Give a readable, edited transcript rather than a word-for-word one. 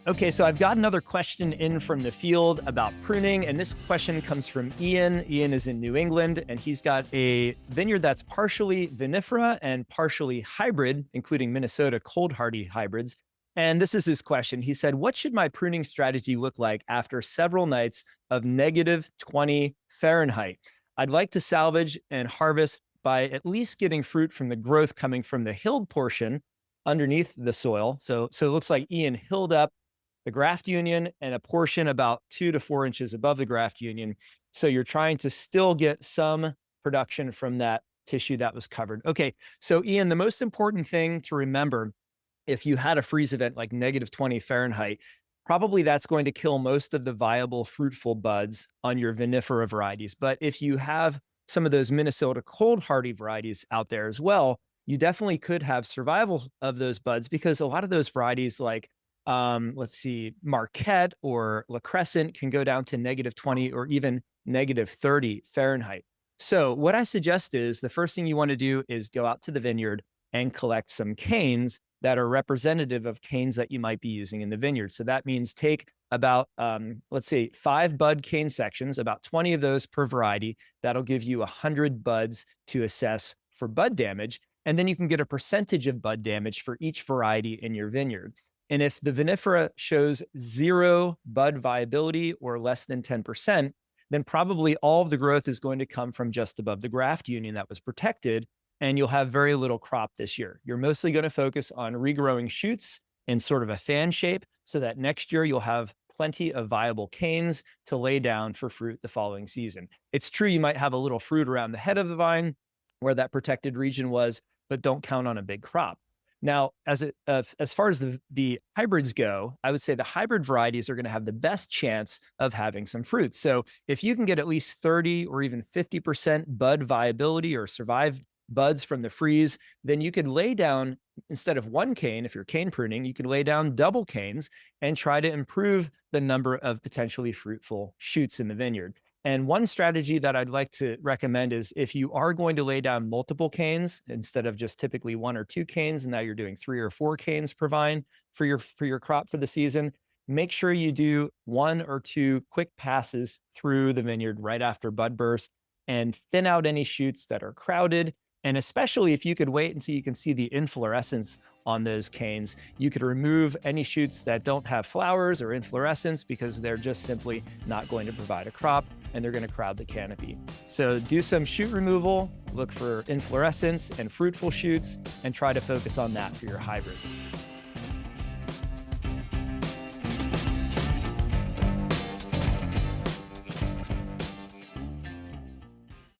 Okay, so I've got another question in from the field about pruning, and this question comes from Ian. Ian is in New England, and he's got a vineyard that's partially vinifera and partially hybrid, including Minnesota cold hardy hybrids. And this is his question. He said, "What should my pruning strategy look like after several nights of negative 20 Fahrenheit? I'd like to salvage and harvest by at least getting fruit from the growth coming from the hilled portion underneath the soil." So it looks like Ian hilled up the graft union and a portion about 2 to 4 inches above the graft union. So you're trying to still get some production from that tissue that was covered. Okay, so Ian, the most important thing to remember, if you had a freeze event like negative 20 Fahrenheit, probably that's going to kill most of the viable fruitful buds on your vinifera varieties. But if you have some of those Minnesota cold hardy varieties out there as well, you definitely could have survival of those buds, because a lot of those varieties like let's see, Marquette or La Crescent can go down to negative 20 or even negative 30 Fahrenheit. So what I suggest is the first thing you want to do is go out to the vineyard and collect some canes that are representative of canes that you might be using in the vineyard. So that means take about, let's say, 5 bud cane sections, about 20 of those per variety. That'll give you 100 buds to assess for bud damage. And then you can get a percentage of bud damage for each variety in your vineyard. And if the vinifera shows 0 bud viability or less than 10%, then probably all of the growth is going to come from just above the graft union that was protected, and you'll have very little crop this year. You're mostly going to focus on regrowing shoots in sort of a fan shape so that next year you'll have plenty of viable canes to lay down for fruit the following season. It's true you might have a little fruit around the head of the vine where that protected region was, but don't count on a big crop. Now, as far as the hybrids go, I would say the hybrid varieties are going to have the best chance of having some fruit. So if you can get at least 30 or even 50% bud viability or survived buds from the freeze, then you could lay down, instead of one cane, if you're cane pruning, you could lay down double canes and try to improve the number of potentially fruitful shoots in the vineyard. And one strategy that I'd like to recommend is if you are going to lay down multiple canes instead of just typically 1 or 2 canes, and now you're doing 3 or 4 canes per vine for your crop for the season, make sure you do 1 or 2 quick passes through the vineyard right after bud burst and thin out any shoots that are crowded. And especially if you could wait until you can see the inflorescence on those canes, you could remove any shoots that don't have flowers or inflorescence because they're just simply not going to provide a crop and they're going to crowd the canopy. So do some shoot removal, look for inflorescence and fruitful shoots, and try to focus on that for your hybrids.